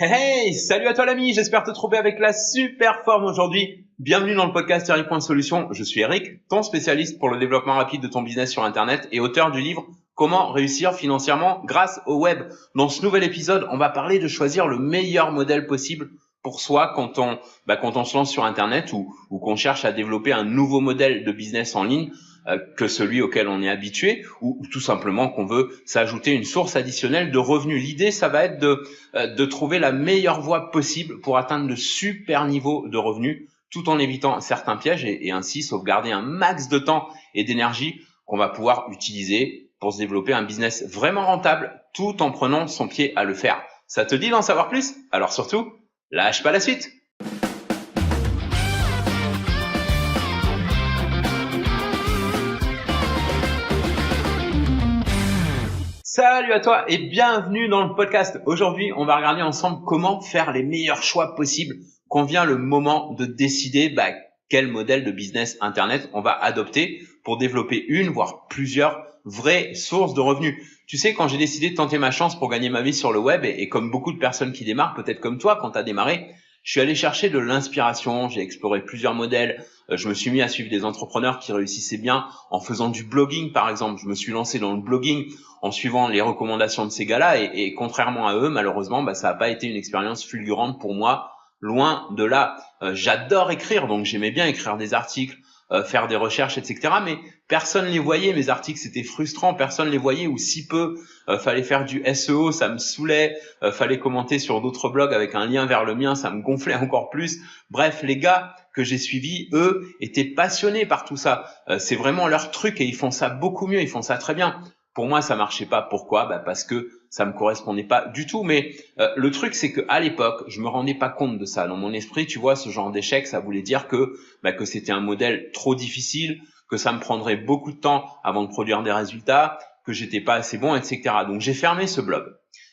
Hey, hey, salut à toi l'ami, j'espère te trouver avec la super forme aujourd'hui. Bienvenue dans le podcast Thierry Point Solution. Je suis Eric, ton spécialiste pour le développement rapide de ton business sur Internet et auteur du livre Comment réussir financièrement grâce au web. Dans ce nouvel épisode, on va parler de choisir le meilleur modèle possible pour soi quand on se lance sur Internet ou qu'on cherche à développer un nouveau modèle de business en ligne que celui auquel on est habitué ou tout simplement qu'on veut s'ajouter une source additionnelle de revenus. L'idée, ça va être de trouver la meilleure voie possible pour atteindre de super niveaux de revenus tout en évitant certains pièges et ainsi sauvegarder un max de temps et d'énergie qu'on va pouvoir utiliser pour se développer un business vraiment rentable tout en prenant son pied à le faire. Ça te dit d'en savoir plus? Alors surtout, lâche pas la suite! Salut à toi et bienvenue dans le podcast. Aujourd'hui, on va regarder ensemble comment faire les meilleurs choix possibles quand vient le moment de décider quel modèle de business Internet on va adopter pour développer une, voire plusieurs vraies sources de revenus. Tu sais, quand j'ai décidé de tenter ma chance pour gagner ma vie sur le web et comme beaucoup de personnes qui démarrent, peut-être comme toi quand tu as démarré, je suis allé chercher de l'inspiration, j'ai exploré plusieurs modèles, je me suis mis à suivre des entrepreneurs qui réussissaient bien en faisant du blogging par exemple. Je me suis lancé dans le blogging en suivant les recommandations de ces gars-là et contrairement à eux, malheureusement, ça n'a pas été une expérience fulgurante pour moi, loin de là. J'adore écrire, donc j'aimais bien écrire des articles, faire des recherches, etc. Mais personne les voyait, mes articles, c'était frustrant, personne les voyait ou si peu. Fallait faire du SEO, ça me saoulait. Fallait commenter sur d'autres blogs avec un lien vers le mien, ça me gonflait encore plus. Bref, les gars que j'ai suivis, eux, étaient passionnés par tout ça. C'est vraiment leur truc et ils font ça beaucoup mieux, ils font ça très bien. Pour moi, ça marchait pas. Pourquoi? Parce que ça me correspondait pas du tout. Mais le truc, c'est que à l'époque, je me rendais pas compte de ça. Dans mon esprit, tu vois, ce genre d'échec, ça voulait dire que c'était un modèle trop difficile, que ça me prendrait beaucoup de temps avant de produire des résultats, que j'étais pas assez bon, etc. Donc j'ai fermé ce blog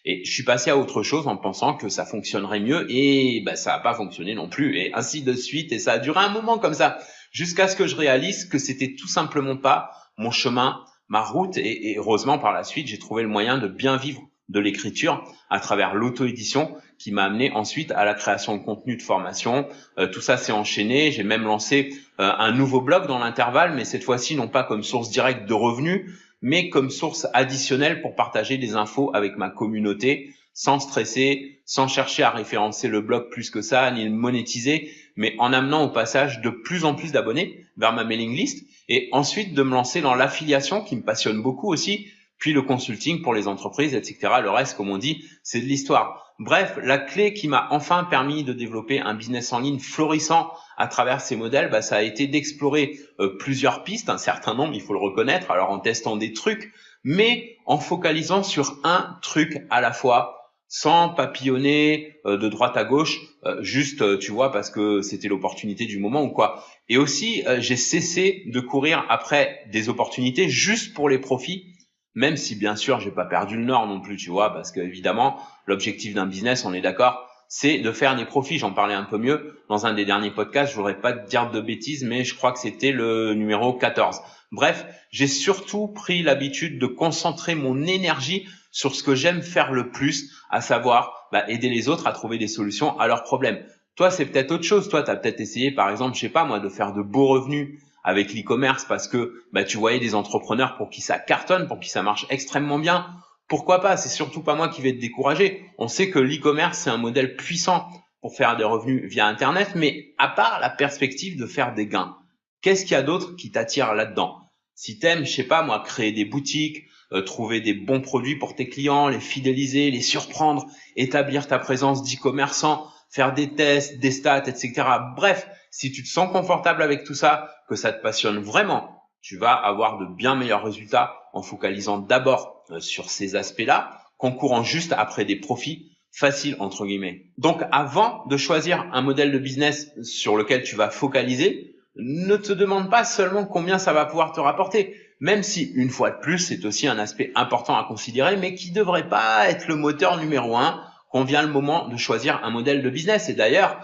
et je suis passé à autre chose en pensant que ça fonctionnerait mieux et ça a pas fonctionné non plus et ainsi de suite. Et ça a duré un moment comme ça jusqu'à ce que je réalise que c'était tout simplement pas mon chemin, ma route et heureusement par la suite j'ai trouvé le moyen de bien vivre de l'écriture à travers l'auto-édition qui m'a amené ensuite à la création de contenu de formation. Tout ça s'est enchaîné, j'ai même lancé un nouveau blog dans l'intervalle, mais cette fois-ci non pas comme source directe de revenus, mais comme source additionnelle pour partager des infos avec ma communauté sans stresser, sans chercher à référencer le blog plus que ça, ni le monétiser, mais en amenant au passage de plus en plus d'abonnés vers ma mailing list et ensuite de me lancer dans l'affiliation qui me passionne beaucoup aussi, puis le consulting pour les entreprises, etc. Le reste, comme on dit, c'est de l'histoire. Bref, la clé qui m'a enfin permis de développer un business en ligne florissant à travers ces modèles, ça a été d'explorer plusieurs pistes, un certain nombre, il faut le reconnaître, alors en testant des trucs, mais en focalisant sur un truc à la fois, sans papillonner de droite à gauche, juste, tu vois, parce que c'était l'opportunité du moment ou quoi. Et aussi, j'ai cessé de courir après des opportunités juste pour les profits, même si bien sûr j'ai pas perdu le nord non plus, tu vois, parce que évidemment l'objectif d'un business, on est d'accord, c'est de faire des profits. J'en parlais un peu mieux dans un des derniers podcasts, je voudrais pas te dire de bêtises, mais je crois que c'était le numéro 14. Bref, j'ai surtout pris l'habitude de concentrer mon énergie sur ce que j'aime faire le plus, à savoir aider les autres à trouver des solutions à leurs problèmes. Toi, c'est peut-être autre chose. Toi, tu as peut-être essayé, par exemple, je sais pas moi, de faire de beaux revenus avec l'e-commerce parce que tu voyais des entrepreneurs pour qui ça cartonne, pour qui ça marche extrêmement bien. Pourquoi pas? C'est surtout pas moi qui vais te décourager. On sait que l'e-commerce, c'est un modèle puissant pour faire des revenus via Internet, mais à part la perspective de faire des gains, qu'est-ce qu'il y a d'autre qui t'attire là-dedans? Si t'aimes, je sais pas moi, créer des boutiques, trouver des bons produits pour tes clients, les fidéliser, les surprendre, établir ta présence d'e-commerçant, faire des tests, des stats, etc. Bref, si tu te sens confortable avec tout ça, que ça te passionne vraiment, tu vas avoir de bien meilleurs résultats en focalisant d'abord sur ces aspects-là, qu'en courant juste après des profits faciles entre guillemets. Donc avant de choisir un modèle de business sur lequel tu vas focaliser, ne te demande pas seulement combien ça va pouvoir te rapporter, même si une fois de plus c'est aussi un aspect important à considérer, mais qui devrait pas être le moteur numéro un quand vient le moment de choisir un modèle de business. Et d'ailleurs,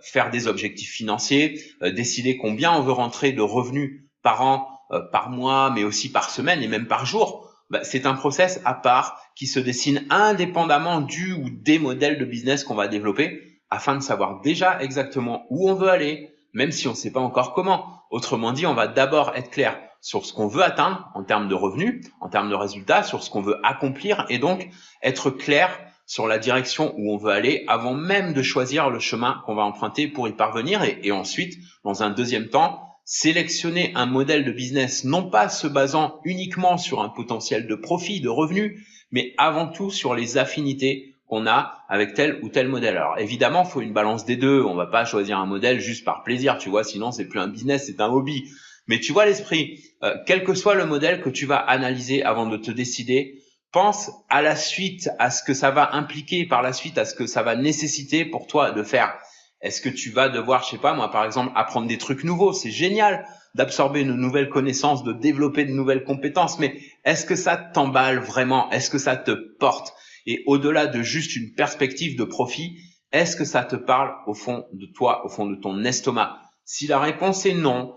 faire des objectifs financiers, décider combien on veut rentrer de revenus par an, par mois, mais aussi par semaine et même par jour, c'est un process à part qui se dessine indépendamment du ou des modèles de business qu'on va développer afin de savoir déjà exactement où on veut aller, même si on ne sait pas encore comment. Autrement dit, on va d'abord être clair sur ce qu'on veut atteindre en termes de revenus, en termes de résultats, sur ce qu'on veut accomplir et donc être clair sur la direction où on veut aller avant même de choisir le chemin qu'on va emprunter pour y parvenir et ensuite, dans un deuxième temps, sélectionner un modèle de business non pas se basant uniquement sur un potentiel de profit, de revenus, mais avant tout sur les affinités qu'on a avec tel ou tel modèle. Alors évidemment, il faut une balance des deux. On va pas choisir un modèle juste par plaisir, tu vois, sinon c'est plus un business, c'est un hobby. Mais tu vois l'esprit, quel que soit le modèle que tu vas analyser avant de te décider, pense à la suite, à ce que ça va impliquer par la suite, à ce que ça va nécessiter pour toi de faire. Est-ce que tu vas devoir, je sais pas moi, par exemple, apprendre des trucs nouveaux? C'est génial d'absorber une nouvelle connaissance, de développer de nouvelles compétences, mais est-ce que ça t'emballe vraiment? Est-ce que ça te porte? Et au-delà de juste une perspective de profit, est-ce que ça te parle au fond de toi, au fond de ton estomac? Si la réponse est non,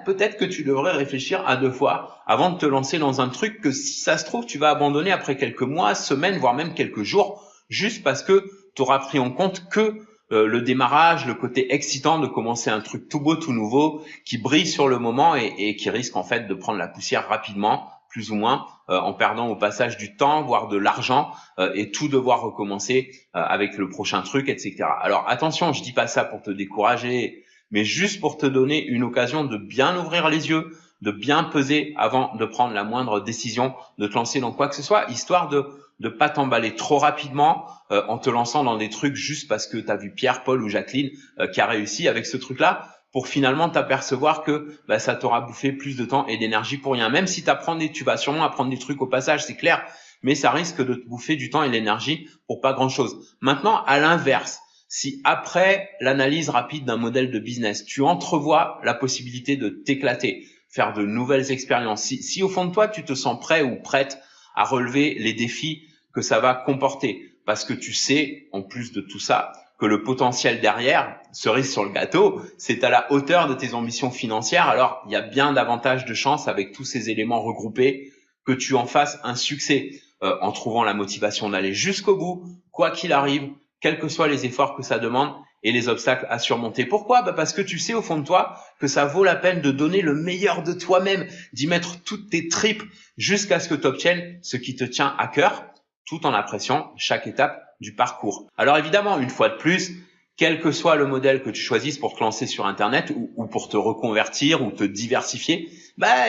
peut-être que tu devrais réfléchir à deux fois avant de te lancer dans un truc que si ça se trouve, tu vas abandonner après quelques mois, semaines, voire même quelques jours, juste parce que tu auras pris en compte que le démarrage, le côté excitant de commencer un truc tout beau, tout nouveau, qui brille sur le moment et qui risque en fait de prendre la poussière rapidement, plus ou moins, en perdant au passage du temps, voire de l'argent, et tout devoir recommencer avec le prochain truc, etc. Alors attention, je dis pas ça pour te décourager, mais juste pour te donner une occasion de bien ouvrir les yeux, de bien peser avant de prendre la moindre décision, de te lancer dans quoi que ce soit, histoire de pas t'emballer trop rapidement en te lançant dans des trucs juste parce que tu as vu Pierre, Paul ou Jacqueline qui a réussi avec ce truc-là, pour finalement t'apercevoir que ça t'aura bouffé plus de temps et d'énergie pour rien. Même si tu vas sûrement apprendre des trucs au passage, c'est clair, mais ça risque de te bouffer du temps et de l'énergie pour pas grand-chose. Maintenant, à l'inverse, si après l'analyse rapide d'un modèle de business, tu entrevois la possibilité de t'éclater, faire de nouvelles expériences, si au fond de toi, tu te sens prêt ou prête à relever les défis que ça va comporter, parce que tu sais, en plus de tout ça, que le potentiel derrière, cerise sur le gâteau, c'est à la hauteur de tes ambitions financières, alors il y a bien davantage de chances avec tous ces éléments regroupés que tu en fasses un succès en trouvant la motivation d'aller jusqu'au bout, quoi qu'il arrive, quels que soient les efforts que ça demande et les obstacles à surmonter. Pourquoi? Parce que tu sais au fond de toi que ça vaut la peine de donner le meilleur de toi-même, d'y mettre toutes tes tripes jusqu'à ce que tu obtiennes ce qui te tient à cœur, tout en appréciant chaque étape du parcours. Alors évidemment, une fois de plus, quel que soit le modèle que tu choisisses pour te lancer sur Internet ou pour te reconvertir ou te diversifier,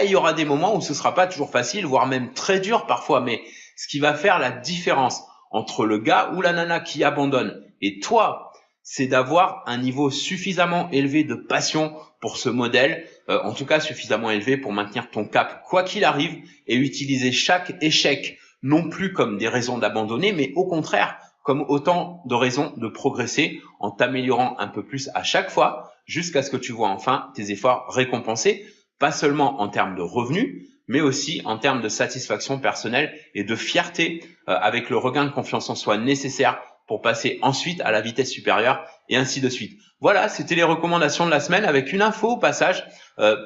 il y aura des moments où ce sera pas toujours facile, voire même très dur parfois, mais ce qui va faire la différence entre le gars ou la nana qui abandonne et toi, c'est d'avoir un niveau suffisamment élevé de passion pour ce modèle, en tout cas suffisamment élevé pour maintenir ton cap quoi qu'il arrive et utiliser chaque échec non plus comme des raisons d'abandonner, mais au contraire comme autant de raisons de progresser en t'améliorant un peu plus à chaque fois jusqu'à ce que tu vois enfin tes efforts récompensés, pas seulement en termes de revenus, mais aussi en termes de satisfaction personnelle et de fierté avec le regain de confiance en soi nécessaire pour passer ensuite à la vitesse supérieure et ainsi de suite. Voilà, c'était les recommandations de la semaine avec une info au passage.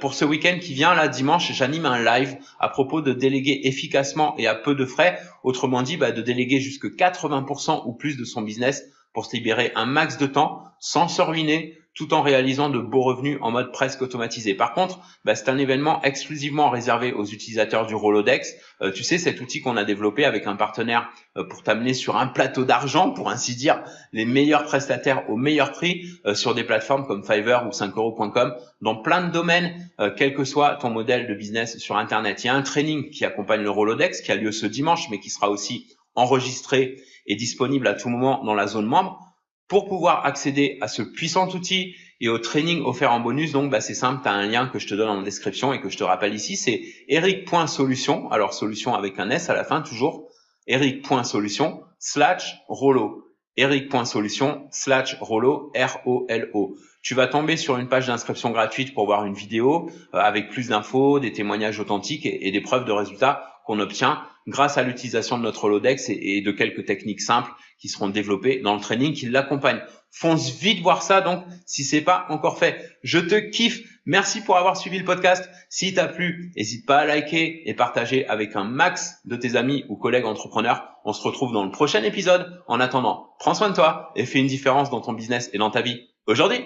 Pour ce week-end qui vient, là, dimanche, j'anime un live à propos de déléguer efficacement et à peu de frais. Autrement dit, de déléguer jusque 80% ou plus de son business pour se libérer un max de temps sans se ruiner, tout en réalisant de beaux revenus en mode presque automatisé. Par contre, c'est un événement exclusivement réservé aux utilisateurs du Rolodex. Tu sais, cet outil qu'on a développé avec un partenaire pour t'amener sur un plateau d'argent, pour ainsi dire, les meilleurs prestataires au meilleur prix sur des plateformes comme Fiverr ou 5euros.com dans plein de domaines, quel que soit ton modèle de business sur Internet. Il y a un training qui accompagne le Rolodex qui a lieu ce dimanche, mais qui sera aussi enregistré et disponible à tout moment dans la zone membre. Pour pouvoir accéder à ce puissant outil et au training offert en bonus, donc c'est simple, tu as un lien que je te donne en description et que je te rappelle ici, c'est eric.solution, alors solution avec un S à la fin toujours, eric.solution/Rollo, eric.solution/Rollo, R-O-L-O. Tu vas tomber sur une page d'inscription gratuite pour voir une vidéo avec plus d'infos, des témoignages authentiques et des preuves de résultats qu'on obtient grâce à l'utilisation de notre Holodex et de quelques techniques simples qui seront développées dans le training qui l'accompagne. Fonce vite voir ça donc si c'est pas encore fait. Je te kiffe. Merci pour avoir suivi le podcast. Si t'as plu, n'hésite pas à liker et partager avec un max de tes amis ou collègues entrepreneurs. On se retrouve dans le prochain épisode. En attendant, prends soin de toi et fais une différence dans ton business et dans ta vie aujourd'hui.